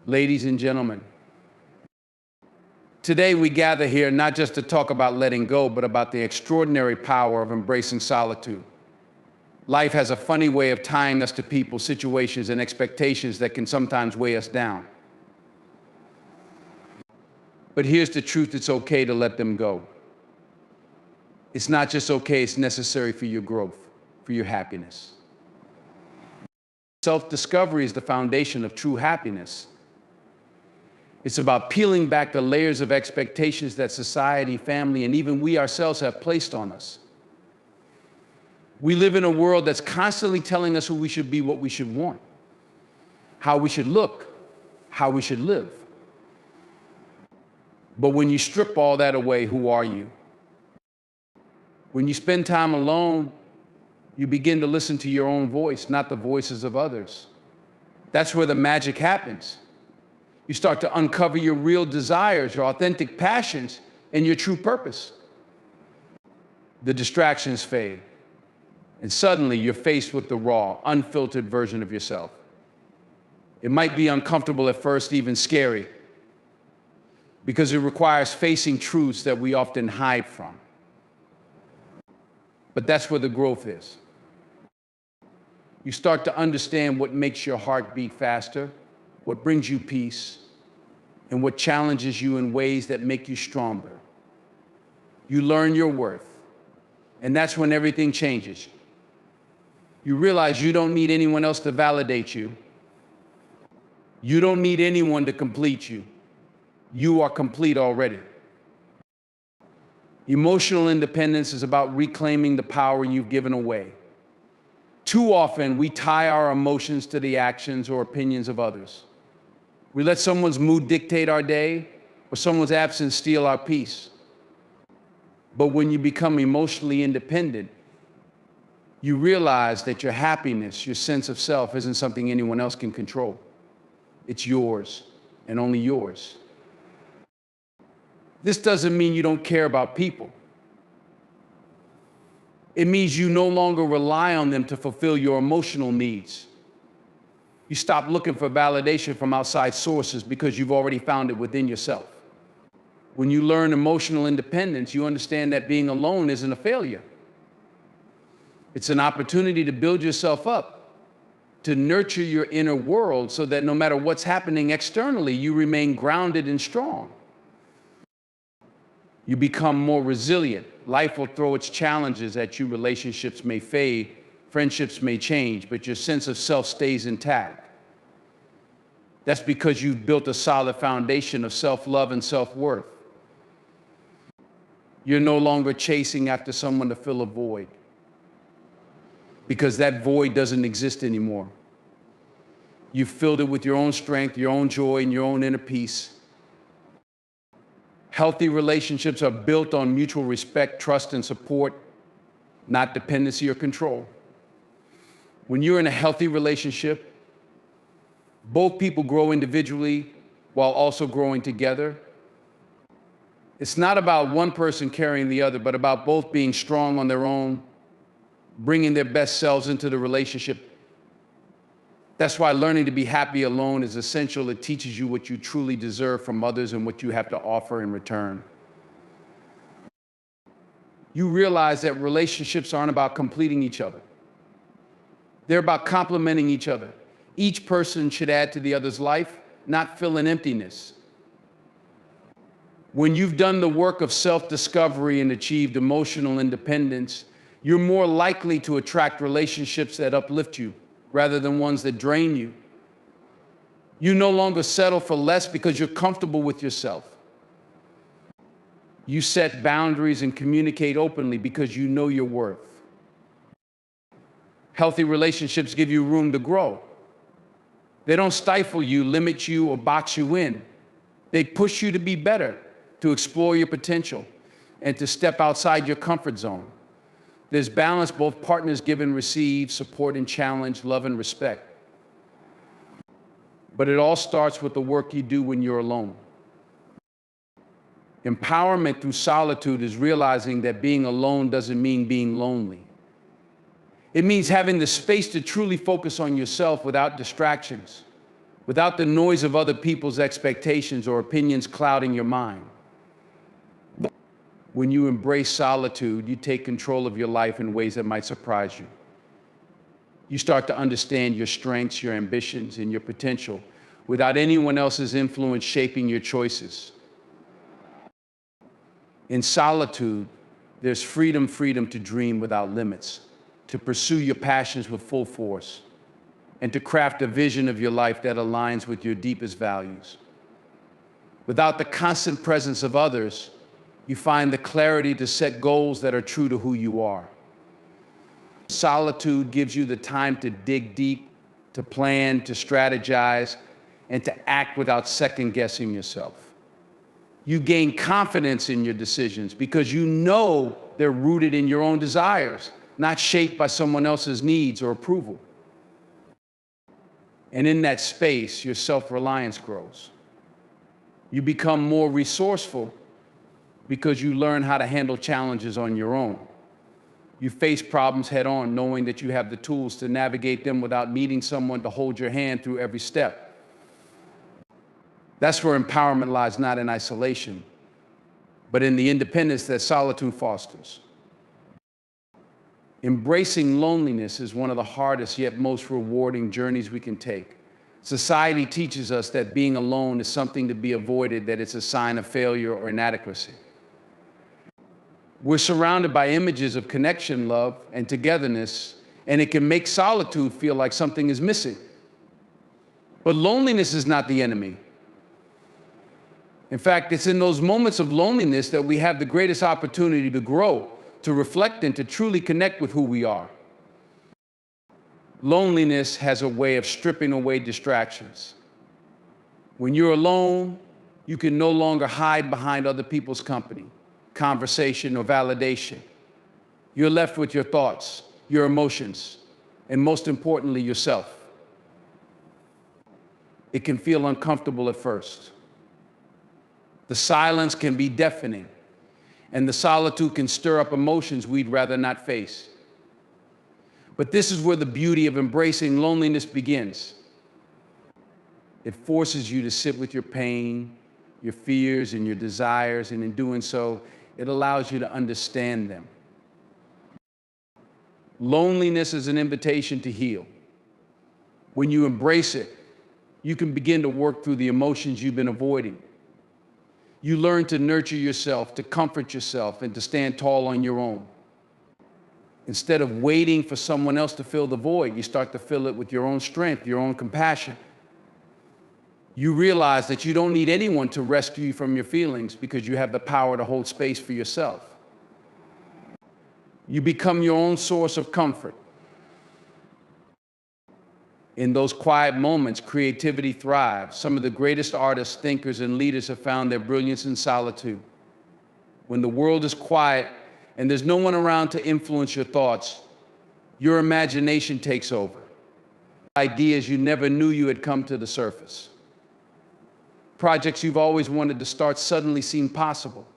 Ladies and gentlemen, today we gather here not just to talk about letting go, but about the extraordinary power of embracing solitude. Life has a funny way of tying us to people, situations, and expectations that can sometimes weigh us down. But here's the truth: it's okay to let them go. It's not just okay, it's necessary for your growth, for your happiness. Self-discovery is the foundation of true happiness. It's about peeling back the layers of expectations that society, family, and even we ourselves have placed on us. We live in a world that's constantly telling us who we should be, what we should want, how we should look, how we should live. But when you strip all that away, who are you? When you spend time alone, you begin to listen to your own voice, not the voices of others. That's where the magic happens. You start to uncover your real desires, your authentic passions, and your true purpose. The distractions fade, and suddenly you're faced with the raw, unfiltered version of yourself. It might be uncomfortable at first, even scary, because it requires facing truths that we often hide from. But that's where the growth is. You start to understand what makes your heart beat faster, what brings you peace, and what challenges you in ways that make you stronger. You learn your worth, and that's when everything changes. You realize you don't need anyone else to validate you. You don't need anyone to complete you. You are complete already. Emotional independence is about reclaiming the power you've given away. Too often, we tie our emotions to the actions or opinions of others. We let someone's mood dictate our day, or someone's absence steal our peace. But when you become emotionally independent, you realize that your happiness, your sense of self, isn't something anyone else can control. It's yours, and only yours. This doesn't mean you don't care about people. It means you no longer rely on them to fulfill your emotional needs. You stop looking for validation from outside sources because you've already found it within yourself. When you learn emotional independence, you understand that being alone isn't a failure. It's an opportunity to build yourself up, to nurture your inner world so that no matter what's happening externally, you remain grounded and strong. You become more resilient. Life will throw its challenges at you. Relationships may fade, friendships may change, but your sense of self stays intact. That's because you've built a solid foundation of self-love and self-worth. You're no longer chasing after someone to fill a void, because that void doesn't exist anymore. You've filled it with your own strength, your own joy, and your own inner peace. Healthy relationships are built on mutual respect, trust, and support, not dependency or control. When you're in a healthy relationship, both people grow individually while also growing together. It's not about one person carrying the other, but about both being strong on their own, bringing their best selves into the relationship. That's why learning to be happy alone is essential. It teaches you what you truly deserve from others and what you have to offer in return. You realize that relationships aren't about completing each other. They're about complementing each other. Each person should add to the other's life, not fill an emptiness. When you've done the work of self-discovery and achieved emotional independence, you're more likely to attract relationships that uplift you, rather than ones that drain you. You no longer settle for less because you're comfortable with yourself. You set boundaries and communicate openly because you know your worth. Healthy relationships give you room to grow. They don't stifle you, limit you, or box you in. They push you to be better, to explore your potential, and to step outside your comfort zone. There's balance. Both partners give and receive, support and challenge, love and respect. But it all starts with the work you do when you're alone. Empowerment through solitude is realizing that being alone doesn't mean being lonely. It means having the space to truly focus on yourself without distractions, without the noise of other people's expectations or opinions clouding your mind. When you embrace solitude, you take control of your life in ways that might surprise you. You start to understand your strengths, your ambitions, and your potential without anyone else's influence shaping your choices. In solitude, there's freedom to dream without limits, to pursue your passions with full force, and to craft a vision of your life that aligns with your deepest values. Without the constant presence of others, you find the clarity to set goals that are true to who you are. Solitude gives you the time to dig deep, to plan, to strategize, and to act without second-guessing yourself. You gain confidence in your decisions because you know they're rooted in your own desires, not shaped by someone else's needs or approval. And in that space, your self-reliance grows. You become more resourceful because you learn how to handle challenges on your own. You face problems head on, knowing that you have the tools to navigate them without needing someone to hold your hand through every step. That's where empowerment lies, not in isolation, but in the independence that solitude fosters. Embracing loneliness is one of the hardest yet most rewarding journeys we can take. Society teaches us that being alone is something to be avoided, that it's a sign of failure or inadequacy. We're surrounded by images of connection, love, and togetherness, and it can make solitude feel like something is missing. But loneliness is not the enemy. In fact, it's in those moments of loneliness that we have the greatest opportunity to grow, to reflect, and to truly connect with who we are. Loneliness has a way of stripping away distractions. When you're alone, you can no longer hide behind other people's company, conversation, or validation. You're left with your thoughts, your emotions, and most importantly, yourself. It can feel uncomfortable at first. The silence can be deafening, and the solitude can stir up emotions we'd rather not face. But this is where the beauty of embracing loneliness begins. It forces you to sit with your pain, your fears, and your desires, and in doing so, it allows you to understand them. Loneliness is an invitation to heal. When you embrace it, you can begin to work through the emotions you've been avoiding. You learn to nurture yourself, to comfort yourself, and to stand tall on your own. Instead of waiting for someone else to fill the void, you start to fill it with your own strength, your own compassion. You realize that you don't need anyone to rescue you from your feelings because you have the power to hold space for yourself. You become your own source of comfort. In those quiet moments, creativity thrives. Some of the greatest artists, thinkers, and leaders have found their brilliance in solitude. When the world is quiet and there's no one around to influence your thoughts, your imagination takes over. Ideas you never knew you had come to the surface. Projects you've always wanted to start suddenly seem possible.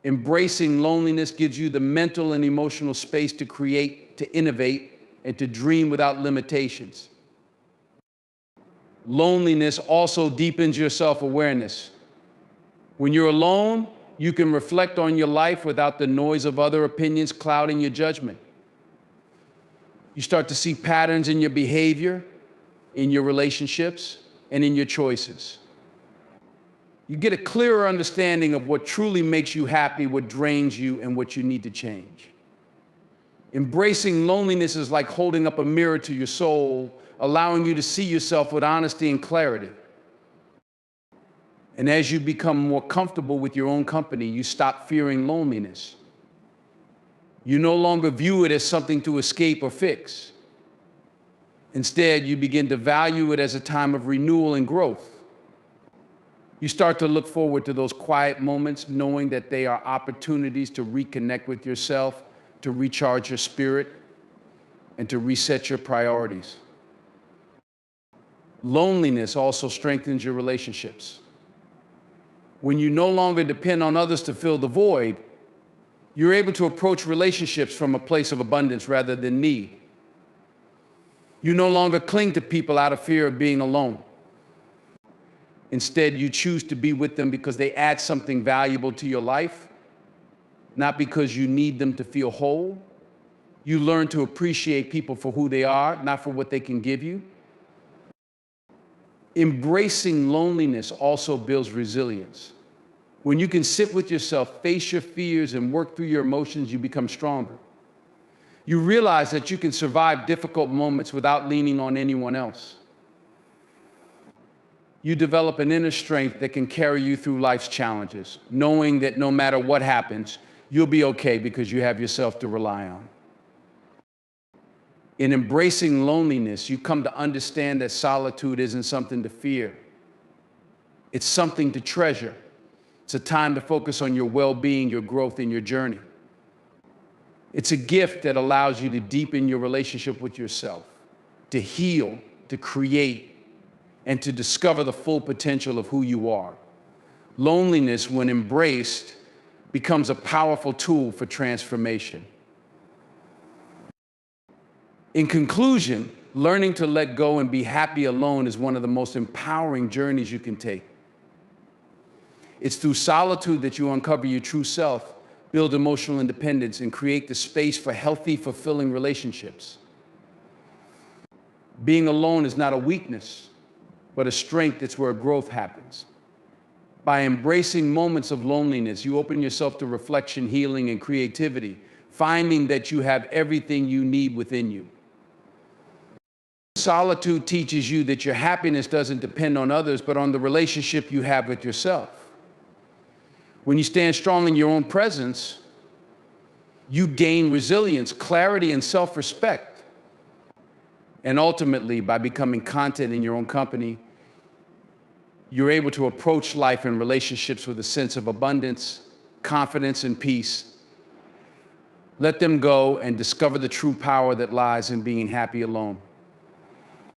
Embracing loneliness gives you the mental and emotional space to create, to innovate, and to dream without limitations. Loneliness also deepens your self-awareness. When you're alone, you can reflect on your life without the noise of other opinions clouding your judgment. You start to see patterns in your behavior, in your relationships, and in your choices. You get a clearer understanding of what truly makes you happy, what drains you, and what you need to change. Embracing loneliness is like holding up a mirror to your soul, allowing you to see yourself with honesty and clarity. And as you become more comfortable with your own company, you stop fearing loneliness. You no longer view it as something to escape or fix. Instead, you begin to value it as a time of renewal and growth. You start to look forward to those quiet moments, knowing that they are opportunities to reconnect with yourself, to recharge your spirit, and to reset your priorities. Loneliness also strengthens your relationships. When you no longer depend on others to fill the void, you're able to approach relationships from a place of abundance rather than need. You no longer cling to people out of fear of being alone. Instead, you choose to be with them because they add something valuable to your life, not because you need them to feel whole. You learn to appreciate people for who they are, not for what they can give you. Embracing loneliness also builds resilience. When you can sit with yourself, face your fears, and work through your emotions, you become stronger. You realize that you can survive difficult moments without leaning on anyone else. You develop an inner strength that can carry you through life's challenges, knowing that no matter what happens, you'll be okay because you have yourself to rely on. In embracing loneliness, you come to understand that solitude isn't something to fear. It's something to treasure. It's a time to focus on your well-being, your growth, and your journey. It's a gift that allows you to deepen your relationship with yourself, to heal, to create, and to discover the full potential of who you are. Loneliness, when embraced, becomes a powerful tool for transformation. In conclusion, learning to let go and be happy alone is one of the most empowering journeys you can take. It's through solitude that you uncover your true self, build emotional independence, and create the space for healthy, fulfilling relationships. Being alone is not a weakness, but a strength. That's where growth happens. By embracing moments of loneliness, you open yourself to reflection, healing, and creativity, finding that you have everything you need within you. Solitude teaches you that your happiness doesn't depend on others, but on the relationship you have with yourself. When you stand strong in your own presence, you gain resilience, clarity, and self-respect. And ultimately, by becoming content in your own company, you're able to approach life and relationships with a sense of abundance, confidence, and peace. Let them go and discover the true power that lies in being happy alone.